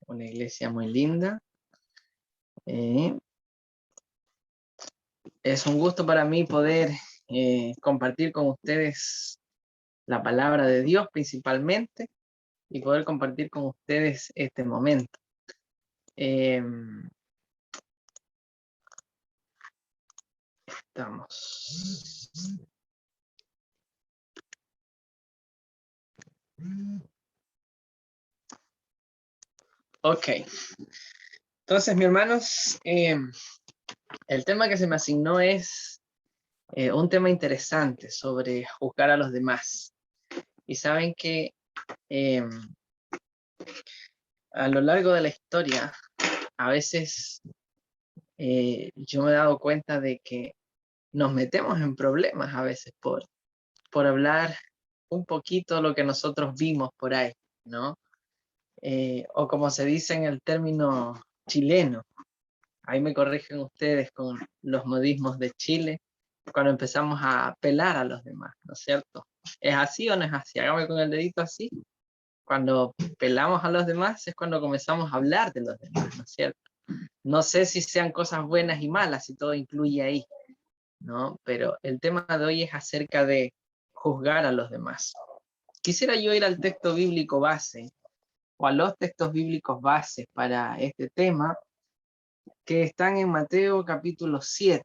una iglesia muy linda. Es un gusto para mí poder compartir con ustedes la palabra de Dios principalmente y poder compartir con ustedes este momento. Estamos. Ok. Entonces, mis hermanos, el tema que se me asignó es un tema interesante sobre juzgar a los demás. Y saben que a lo largo de la historia, a veces yo me he dado cuenta de que nos metemos en problemas a veces por hablar un poquito lo que nosotros vimos por ahí, ¿no? O como se dice en el término chileno, ahí me corrigen ustedes con los modismos de Chile, cuando empezamos a pelar a los demás, ¿no es cierto? ¿Es así o no es así? Hágame con el dedito así. Cuando pelamos a los demás es cuando comenzamos a hablar de los demás, ¿no es cierto? No sé si sean cosas buenas y malas, si todo incluye ahí, ¿no? Pero el tema de hoy es acerca de juzgar a los demás. Quisiera yo ir al texto bíblico base, o a los textos bíblicos bases para este tema, que están en Mateo capítulo 7.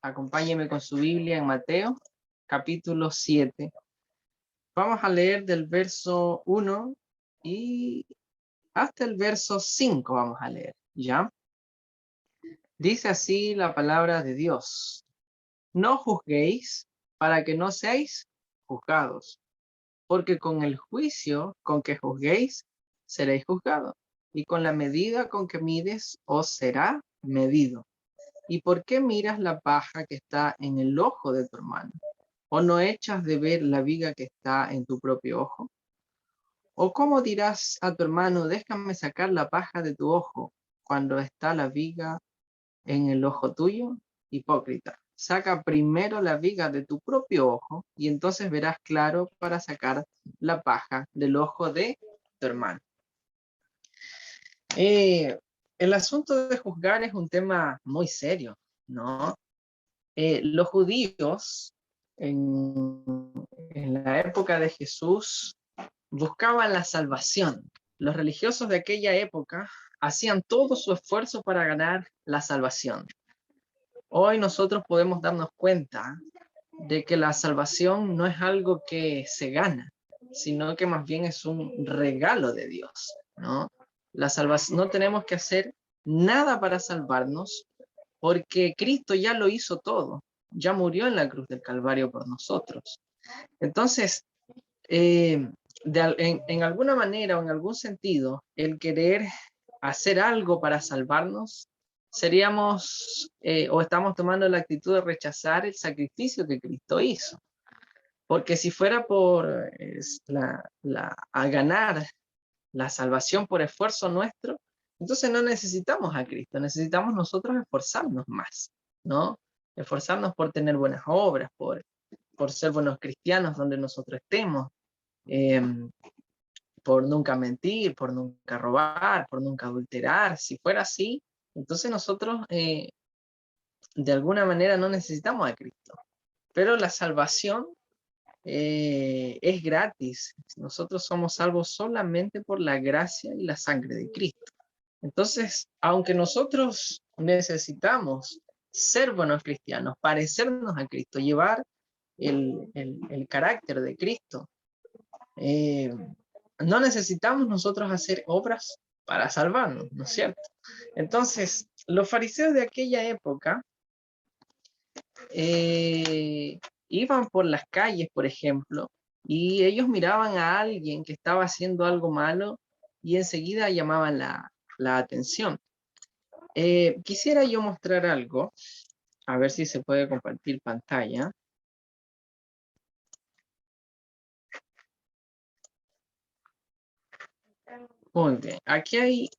Acompáñeme con su Biblia en Mateo capítulo 7. Vamos a leer del verso 1 y hasta el verso 5 vamos a leer, ¿ya? Dice así la palabra de Dios. No juzguéis para que no seáis juzgados, porque con el juicio con que juzguéis, seréis juzgados, y con la medida con que mides, os será medido. ¿Y por qué miras la paja que está en el ojo de tu hermano? ¿O no echas de ver la viga que está en tu propio ojo? ¿O cómo dirás a tu hermano, déjame sacar la paja de tu ojo, cuando está la viga en el ojo tuyo? Hipócrita, saca primero la viga de tu propio ojo, y entonces verás claro para sacar la paja del ojo de tu hermano. El asunto de juzgar es un tema muy serio, ¿no? Los judíos en la época de Jesús buscaban la salvación. Los religiosos de aquella época hacían todo su esfuerzo para ganar la salvación. Hoy nosotros podemos darnos cuenta de que la salvación no es algo que se gana, sino que más bien es un regalo de Dios, ¿no? La salvación, no tenemos que hacer nada para salvarnos, porque Cristo ya lo hizo todo, ya murió en la cruz del Calvario por nosotros. Entonces, en alguna manera o en algún sentido, el querer hacer algo para salvarnos, seríamos o estamos tomando la actitud de rechazar el sacrificio que Cristo hizo. Porque si fuera por a ganar la salvación por esfuerzo nuestro, entonces no necesitamos a Cristo, necesitamos nosotros esforzarnos más, ¿no? Esforzarnos por tener buenas obras, por ser buenos cristianos donde nosotros estemos, eh, por nunca mentir, por nunca robar, por nunca adulterar. Si fuera así, entonces nosotros de alguna manera no necesitamos a Cristo. Pero la salvación es gratis. Nosotros somos salvos solamente por la gracia y la sangre de Cristo. Entonces, aunque nosotros necesitamos ser buenos cristianos, parecernos a Cristo, llevar el carácter de Cristo, no necesitamos nosotros hacer obras para salvarnos, ¿no es cierto? Entonces, los fariseos de aquella época iban por las calles, por ejemplo, y ellos miraban a alguien que estaba haciendo algo malo y enseguida llamaban la atención. Quisiera yo mostrar algo, a ver si se puede compartir pantalla. Muy bien, aquí hay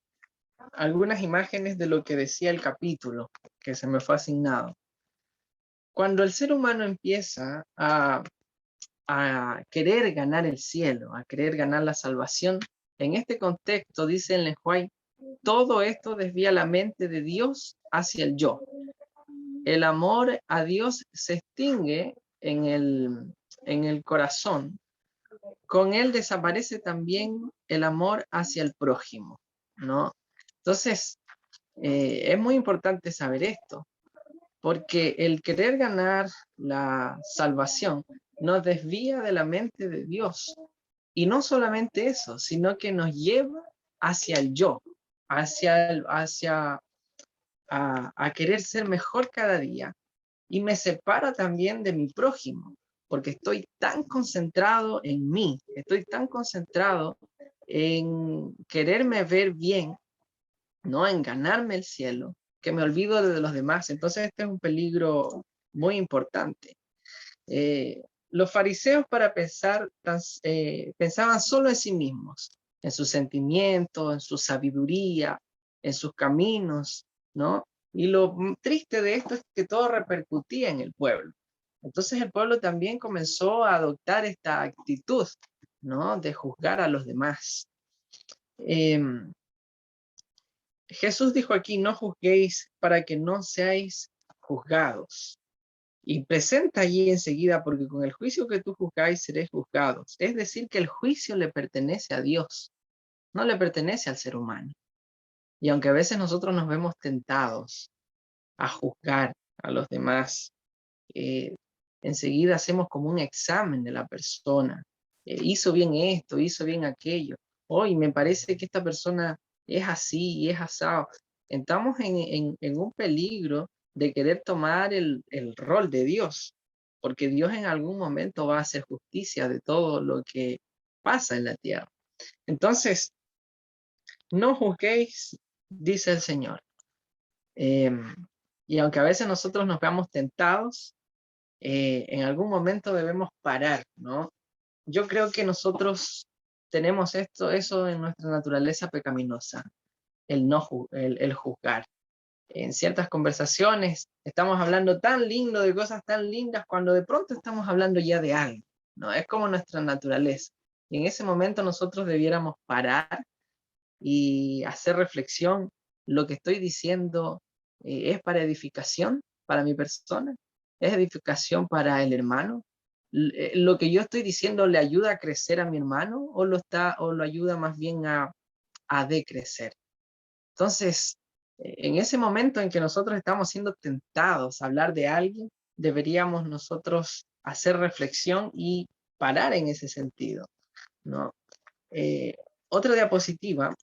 algunas imágenes de lo que decía el capítulo que se me fue asignado. Cuando el ser humano empieza a querer ganar el cielo, a querer ganar la salvación, en este contexto, dice el Lenhuay, todo esto desvía la mente de Dios hacia el yo. El amor a Dios se extingue en el corazón. Con él desaparece también el amor hacia el prójimo, ¿no? Entonces, es muy importante saber esto, porque el querer ganar la salvación nos desvía de la mente de Dios. Y no solamente eso, sino que nos lleva hacia el yo, hacia a querer ser mejor cada día. Y me separa también de mi prójimo, porque estoy tan concentrado en mí, estoy tan concentrado en quererme ver bien, ¿no? En ganarme el cielo, que me olvido de los demás. Entonces este es un peligro muy importante. Los fariseos para pensar pensaban solo en sí mismos, en sus sentimientos, en su sabiduría, en sus caminos, ¿no? Y lo triste de esto es que todo repercutía en el pueblo. Entonces el pueblo también comenzó a adoptar esta actitud, ¿no? De juzgar a los demás. Jesús dijo aquí, no juzguéis para que no seáis juzgados. Y presenta allí enseguida, porque con el juicio que tú juzgáis seréis juzgados. Es decir, que el juicio le pertenece a Dios, no le pertenece al ser humano. Y aunque a veces nosotros nos vemos tentados a juzgar a los demás, enseguida hacemos como un examen de la persona. Hizo bien esto, hizo bien aquello. Hoy me parece que esta persona es así y es asado. Estamos en un peligro de querer tomar el rol de Dios, porque Dios en algún momento va a hacer justicia de todo lo que pasa en la tierra. Entonces, no juzguéis, dice el Señor. Y aunque a veces nosotros nos veamos tentados, en algún momento debemos parar, ¿no? Yo creo que nosotros tenemos eso en nuestra naturaleza pecaminosa, el juzgar. En ciertas conversaciones estamos hablando tan lindo de cosas tan lindas cuando de pronto estamos hablando ya de algo, ¿no? Es como nuestra naturaleza. Y en ese momento nosotros debiéramos parar y hacer reflexión. Lo que estoy diciendo es para edificación, para mi persona, es edificación para el hermano. Lo que yo estoy diciendo le ayuda a crecer a mi hermano o lo ayuda más bien a decrecer. Entonces, en ese momento en que nosotros estamos siendo tentados a hablar de alguien, deberíamos nosotros hacer reflexión y parar en ese sentido, ¿no? Otra diapositiva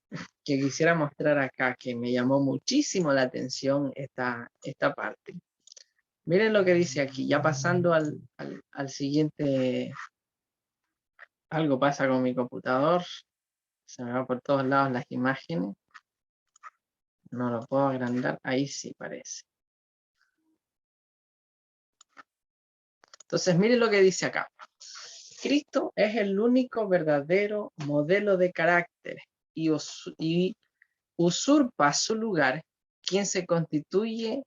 que quisiera mostrar acá, que me llamó muchísimo la atención esta parte. Miren lo que dice aquí, ya pasando al siguiente. Algo pasa con mi computador, se me va por todos lados las imágenes. No lo puedo agrandar, ahí sí parece. Entonces, miren lo que dice acá. Cristo es el único verdadero modelo de carácter y usurpa su lugar quien se constituye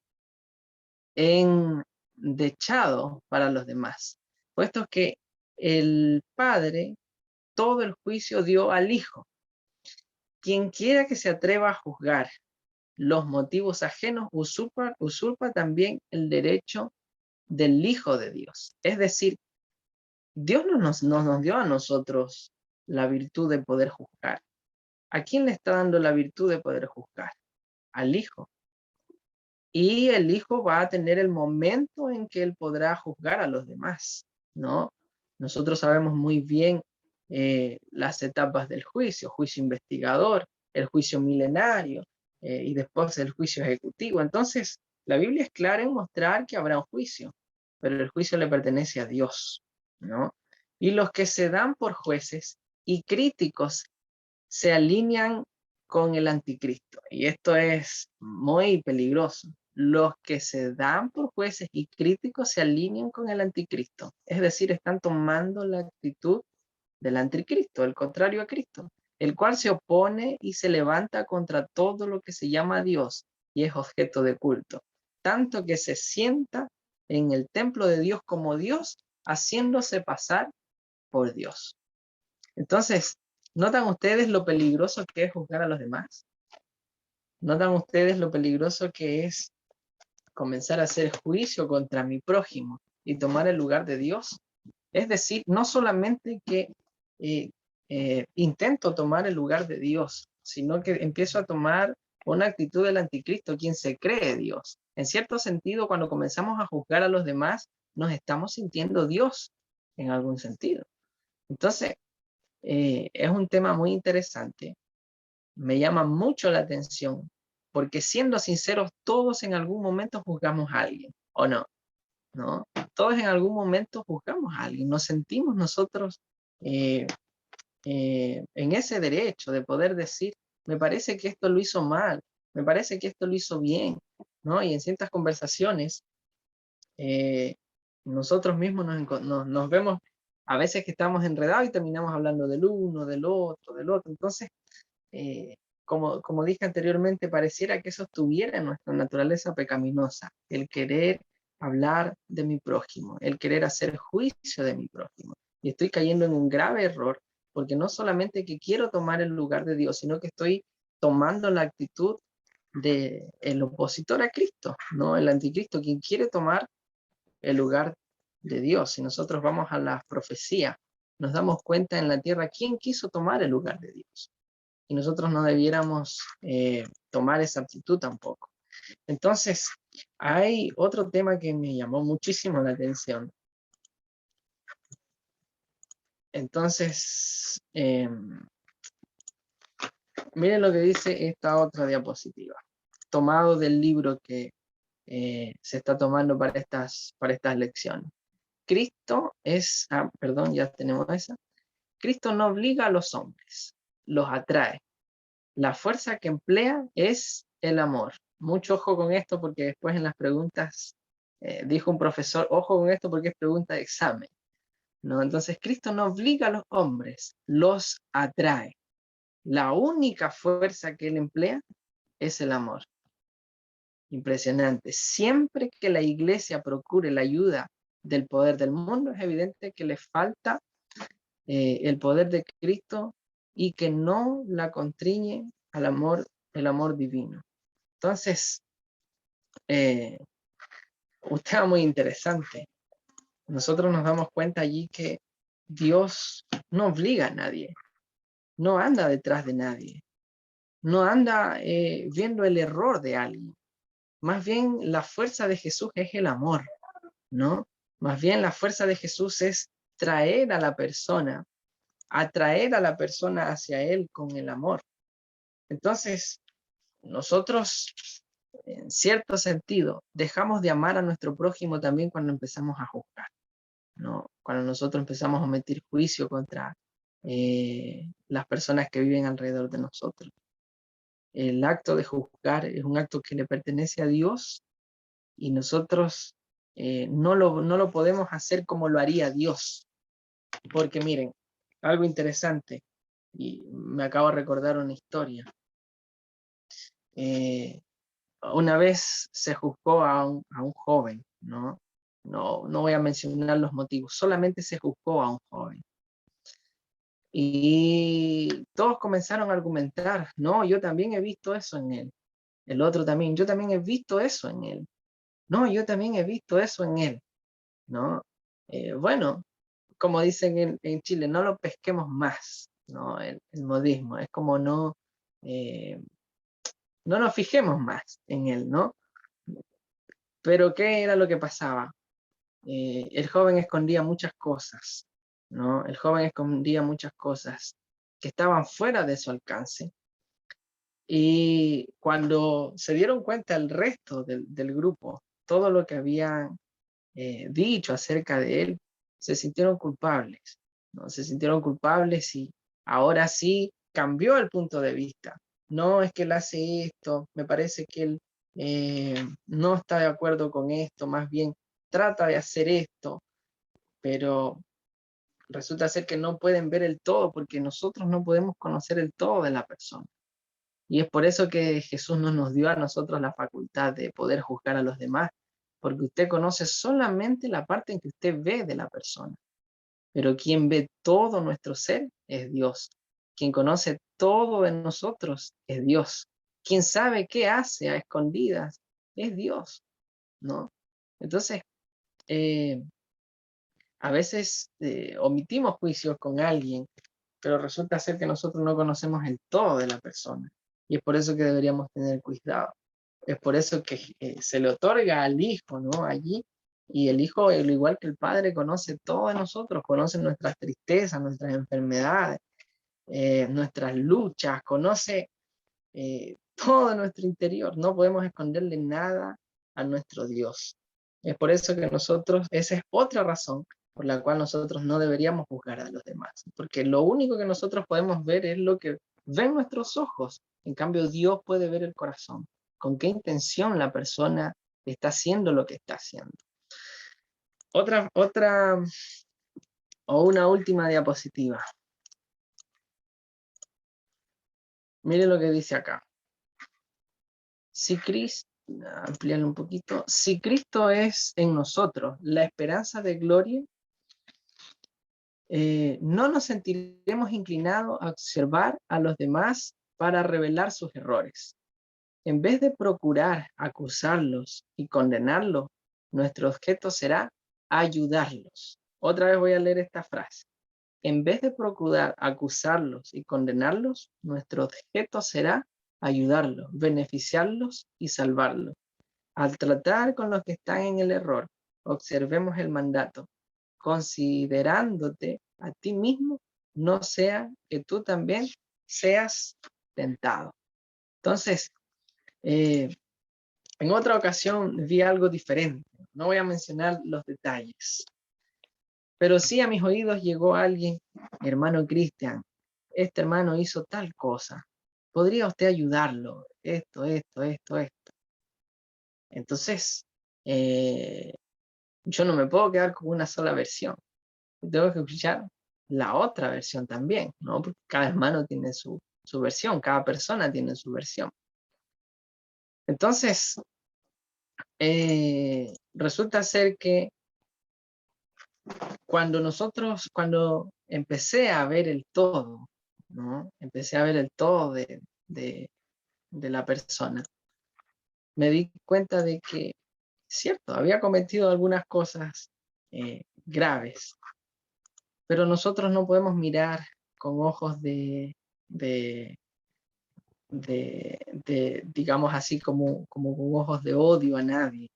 en dechado para los demás, puesto que el Padre todo el juicio dio al Hijo. Quien quiera que se atreva a juzgar los motivos ajenos usurpa también el derecho del Hijo de Dios. Es decir, Dios no nos dio a nosotros la virtud de poder juzgar. ¿A quién le está dando la virtud de poder juzgar? Al Hijo. Y el Hijo va a tener el momento en que él podrá juzgar a los demás, ¿no? Nosotros sabemos muy bien las etapas del juicio investigador, el juicio milenario y después el juicio ejecutivo. Entonces, la Biblia es clara en mostrar que habrá un juicio, pero el juicio le pertenece a Dios, ¿no? Y los que se dan por jueces y críticos se alinean con el anticristo. Y esto es muy peligroso. Los que se dan por jueces y críticos se alinean con el anticristo. Es decir, están tomando la actitud del anticristo, el contrario a Cristo, el cual se opone y se levanta contra todo lo que se llama Dios y es objeto de culto. Tanto que se sienta en el templo de Dios como Dios, haciéndose pasar por Dios. Entonces, ¿notan ustedes lo peligroso que es juzgar a los demás? ¿Notan ustedes lo peligroso que es comenzar a hacer juicio contra mi prójimo y tomar el lugar de Dios? Es decir, no solamente que eh, intento tomar el lugar de Dios, sino que empiezo a tomar una actitud del anticristo, quien se cree Dios. En cierto sentido, cuando comenzamos a juzgar a los demás, nos estamos sintiendo Dios en algún sentido. Entonces, es un tema muy interesante, me llama mucho la atención, porque siendo sinceros, todos en algún momento juzgamos a alguien, ¿o no? ¿No? Todos en algún momento juzgamos a alguien, nos sentimos nosotros eh, en ese derecho de poder decir, me parece que esto lo hizo mal, me parece que esto lo hizo bien, ¿no? Y en ciertas conversaciones, eh, nosotros mismos nos vemos a veces que estamos enredados y terminamos hablando del uno, del otro, del otro. Entonces, eh, como dije anteriormente, pareciera que eso estuviera en nuestra naturaleza pecaminosa, el querer hablar de mi prójimo, el querer hacer juicio de mi prójimo. Y estoy cayendo en un grave error, porque no solamente que quiero tomar el lugar de Dios, sino que estoy tomando la actitud del opositor a Cristo, ¿no? El anticristo, quien quiere tomar el lugar de Dios. Si nosotros vamos a las profecías, nos damos cuenta en la tierra quién quiso tomar el lugar de Dios. Y nosotros no debiéramos tomar esa actitud tampoco. Entonces, hay otro tema que me llamó muchísimo la atención. Entonces, miren lo que dice esta otra diapositiva, tomado del libro que se está tomando para estas lecciones. Cristo es, perdón, ya tenemos esa. Cristo no obliga a los hombres, los atrae. La fuerza que emplea es el amor. Mucho ojo con esto porque después en las preguntas dijo un profesor, ojo con esto porque es pregunta de examen, ¿no? Entonces Cristo no obliga a los hombres, los atrae. La única fuerza que él emplea es el amor. Impresionante. Siempre que la iglesia procure la ayuda del poder del mundo, es evidente que le falta el poder de Cristo y que no la contriñe al amor, el amor divino. Entonces, un tema muy interesante. Nosotros nos damos cuenta allí que Dios no obliga a nadie, no anda detrás de nadie, no anda viendo el error de alguien. Más bien la fuerza de Jesús es el amor, ¿no? Más bien la fuerza de Jesús es traer a la persona, atraer a la persona hacia Él con el amor. Entonces, nosotros, en cierto sentido, dejamos de amar a nuestro prójimo también cuando empezamos a juzgar, ¿no? Cuando nosotros empezamos a emitir juicio contra las personas que viven alrededor de nosotros. El acto de juzgar es un acto que le pertenece a Dios y nosotros no lo podemos hacer como lo haría Dios. Porque miren, algo interesante, y me acabo de recordar una historia. Una vez se juzgó a un joven, ¿no? No voy a mencionar los motivos, solamente se juzgó a un joven. Y todos comenzaron a argumentar, no, yo también he visto eso en él. El otro también, yo también he visto eso en él. No, yo también he visto eso en él, ¿no? Bueno, como dicen en Chile, no lo pesquemos más, ¿no? El modismo, es como eh, no nos fijemos más en él, ¿no? Pero ¿qué era lo que pasaba? El joven escondía muchas cosas, ¿no? El joven escondía muchas cosas que estaban fuera de su alcance. Y cuando se dieron cuenta el resto del grupo, todo lo que habían dicho acerca de él, se sintieron culpables, ¿no? Se sintieron culpables y ahora sí cambió el punto de vista. No es que él hace esto, me parece que él no está de acuerdo con esto, más bien trata de hacer esto, pero resulta ser que no pueden ver el todo porque nosotros no podemos conocer el todo de la persona. Y es por eso que Jesús no nos dio a nosotros la facultad de poder juzgar a los demás, porque usted conoce solamente la parte en que usted ve de la persona. Pero quien ve todo nuestro ser es Dios. Quien conoce todo de nosotros es Dios. quien sabe qué hace a escondidas es Dios, ¿no? Entonces, a veces omitimos juicios con alguien, pero resulta ser que nosotros no conocemos el todo de la persona. Y es por eso que deberíamos tener cuidado. Es por eso que se le otorga al Hijo, ¿no? Allí. Y el Hijo, al igual que el Padre, conoce todo de nosotros, conoce nuestras tristezas, nuestras enfermedades, nuestras luchas, conoce todo nuestro interior. No podemos esconderle nada a nuestro Dios. Es por eso que nosotros, esa es otra razón por la cual nosotros no deberíamos juzgar a los demás, porque lo único que nosotros podemos ver es lo que ven nuestros ojos. En cambio, Dios puede ver el corazón, con qué intención la persona está haciendo lo que está haciendo. Otra o una última diapositiva. Mire lo que dice acá. Si Cristo, ampliarlo un poquito, si Cristo es en nosotros la esperanza de gloria, no nos sentiremos inclinados a observar a los demás para revelar sus errores. En vez de procurar acusarlos y condenarlos, nuestro objeto será ayudarlos. Otra vez voy a leer esta frase. En vez de procurar acusarlos y condenarlos, nuestro objeto será ayudarlos, beneficiarlos y salvarlos. Al tratar con los que están en el error, observemos el mandato, considerándote a ti mismo, no sea que tú también seas tentado. Entonces, en otra ocasión vi algo diferente. No voy a mencionar los detalles, pero sí a mis oídos llegó alguien, hermano Cristian, este hermano hizo tal cosa, ¿podría usted ayudarlo? Esto. Entonces, yo no me puedo quedar con una sola versión. Tengo que escuchar la otra versión también, ¿no? Porque cada hermano tiene su versión, cada persona tiene su versión. Entonces, resulta ser que cuando empecé a ver el todo, ¿no? Empecé a ver el todo de la persona, me di cuenta de que, cierto, había cometido algunas cosas graves, pero nosotros no podemos mirar con ojos de, digamos así, como con ojos de odio a nadie.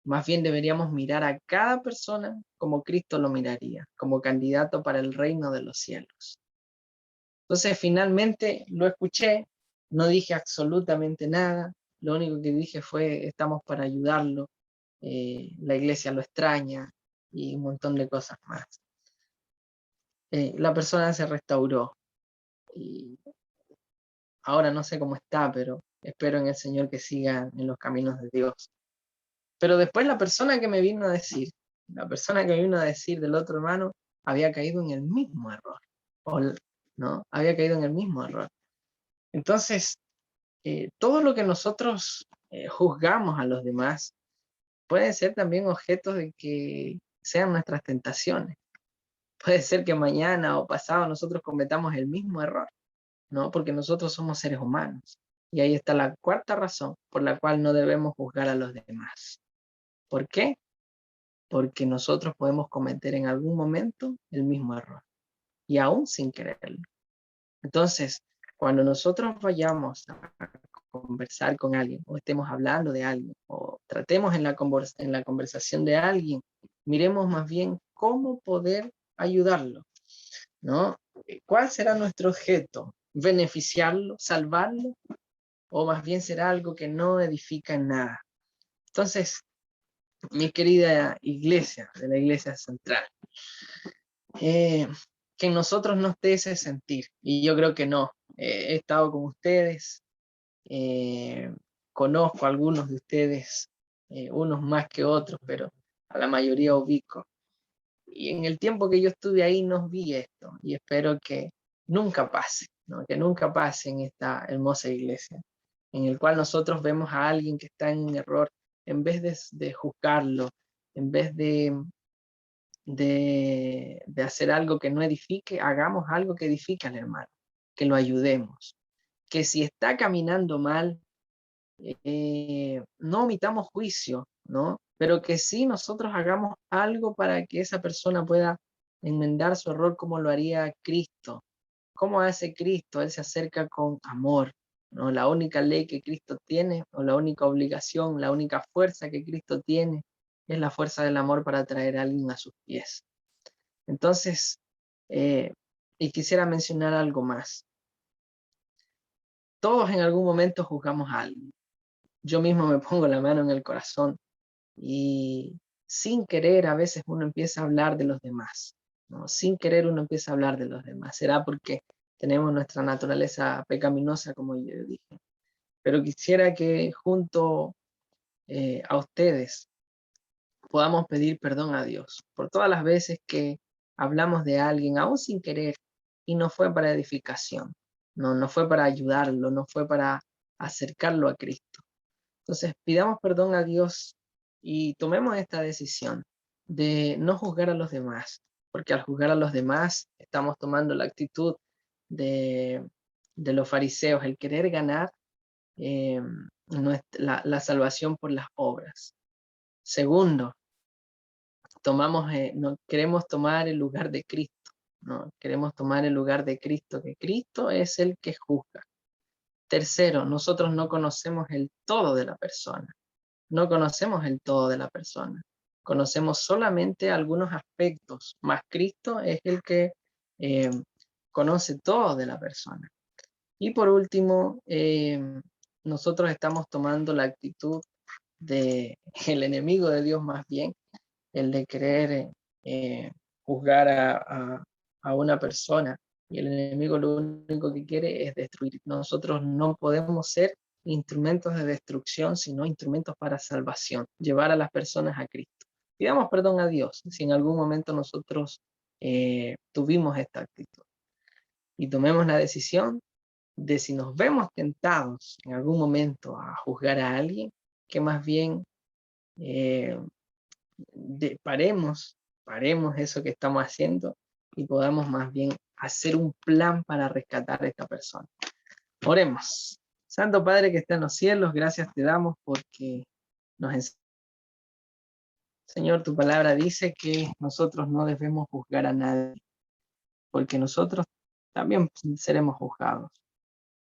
Más bien deberíamos mirar a cada persona como Cristo lo miraría, como candidato para el reino de los cielos. Entonces finalmente lo escuché, no dije absolutamente nada, lo único que dije fue, estamos para ayudarlo, la iglesia lo extraña y un montón de cosas más. La persona se restauró y ahora no sé cómo está, pero espero en el Señor que siga en los caminos de Dios. Pero después la persona que me vino a decir, del otro hermano, había caído en el mismo error, ¿no? Había caído en el mismo error. Entonces, todo lo que nosotros juzgamos a los demás puede ser también objeto de que sean nuestras tentaciones. Puede ser que mañana o pasado nosotros cometamos el mismo error, ¿no? Porque nosotros somos seres humanos. Y ahí está la cuarta razón por la cual no debemos juzgar a los demás. ¿Por qué? Porque nosotros podemos cometer en algún momento el mismo error, y aún sin quererlo. Entonces, cuando nosotros vayamos a conversar con alguien, o estemos hablando de alguien, o tratemos en la conversación de alguien, miremos más bien cómo poder ayudarlo, ¿no? ¿Cuál será nuestro objeto? ¿Beneficiarlo? ¿Salvarlo? ¿O más bien será algo que no edifica en nada? Entonces, mi querida iglesia, de la iglesia central, que en nosotros no esté ese sentir, y yo creo que no. He estado con ustedes, conozco a algunos de ustedes, unos más que otros, pero a la mayoría ubico. Y en el tiempo que yo estuve ahí no vi esto, y espero que nunca pase, ¿no? Que nunca pase en esta hermosa iglesia, en el cual nosotros vemos a alguien que está en un error, en vez de juzgarlo, en vez de hacer algo que no edifique, hagamos algo que edifique al hermano, que lo ayudemos, que si está caminando mal, no omitamos juicio, ¿no? Pero que sí nosotros hagamos algo para que esa persona pueda enmendar su error como lo haría Cristo. ¿Cómo hace Cristo? Él se acerca con amor, ¿no? La única ley que Cristo tiene, o la única obligación, la única fuerza que Cristo tiene, es la fuerza del amor para traer a alguien a sus pies. Entonces, eh, y quisiera mencionar algo más. Todos en algún momento juzgamos a alguien. Yo mismo me pongo la mano en el corazón y sin querer a veces uno empieza a hablar de los demás, ¿no? Sin querer uno empieza a hablar de los demás. Será porque tenemos nuestra naturaleza pecaminosa, como yo dije. Pero quisiera que junto a ustedes podamos pedir perdón a Dios por todas las veces que hablamos de alguien, aún sin querer, y no fue para edificación, no fue para ayudarlo, no fue para acercarlo a Cristo. Entonces, pidamos perdón a Dios y tomemos esta decisión de no juzgar a los demás, porque al juzgar a los demás estamos tomando la actitud de, de los fariseos, el querer ganar eh, la salvación por las obras. Segundo, no queremos tomar el lugar de Cristo, no queremos tomar el lugar de Cristo, que Cristo es el que juzga. Tercero, nosotros no conocemos el todo de la persona. No conocemos el todo de la persona. Conocemos solamente algunos aspectos, más Cristo es el que eh, conoce todo de la persona. Y por último, nosotros estamos tomando la actitud de el enemigo de Dios más bien, el de querer juzgar a una persona. Y el enemigo lo único que quiere es destruir. Nosotros no podemos ser instrumentos de destrucción, sino instrumentos para salvación, llevar a las personas a Cristo. Pidamos perdón a Dios si en algún momento nosotros tuvimos esta actitud. Y tomemos la decisión de si nos vemos tentados en algún momento a juzgar a alguien, que más bien eh, paremos eso que estamos haciendo y podamos más bien hacer un plan para rescatar a esta persona. Oremos. Santo Padre que está en los cielos, gracias te damos porque nos enseñas. Señor, tu palabra dice que nosotros no debemos juzgar a nadie, porque nosotros también seremos juzgados.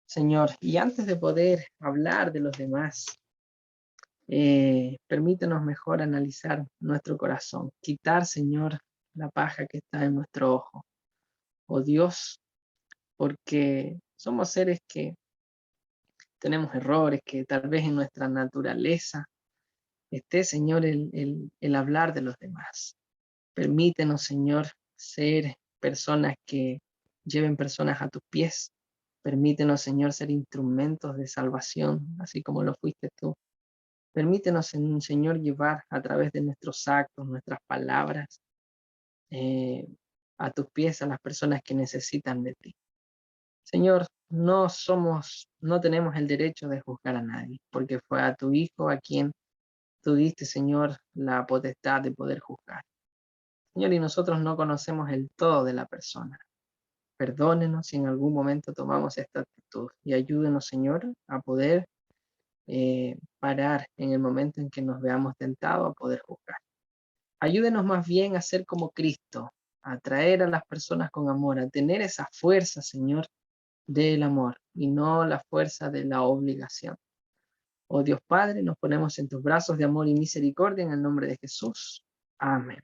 Señor, y antes de poder hablar de los demás, permítenos mejor analizar nuestro corazón, quitar, Señor, la paja que está en nuestro ojo. Oh Dios, porque somos seres que tenemos errores, que tal vez en nuestra naturaleza esté, Señor, el hablar de los demás. Permítenos, Señor, ser personas que lleven personas a tus pies. Permítenos, Señor, ser instrumentos de salvación, así como lo fuiste tú. Permítenos, Señor, llevar a través de nuestros actos, nuestras palabras, eh, a tus pies a las personas que necesitan de ti. Señor, no tenemos el derecho de juzgar a nadie, porque fue a tu Hijo a quien tú diste, Señor, la potestad de poder juzgar. Señor, y nosotros no conocemos el todo de la persona. Perdónenos si en algún momento tomamos esta actitud y ayúdenos, Señor, a poder parar en el momento en que nos veamos tentados a poder juzgar. Ayúdenos más bien a ser como Cristo, a atraer a las personas con amor, a tener esa fuerza, Señor, del amor y no la fuerza de la obligación. Oh Dios Padre, nos ponemos en tus brazos de amor y misericordia en el nombre de Jesús. Amén.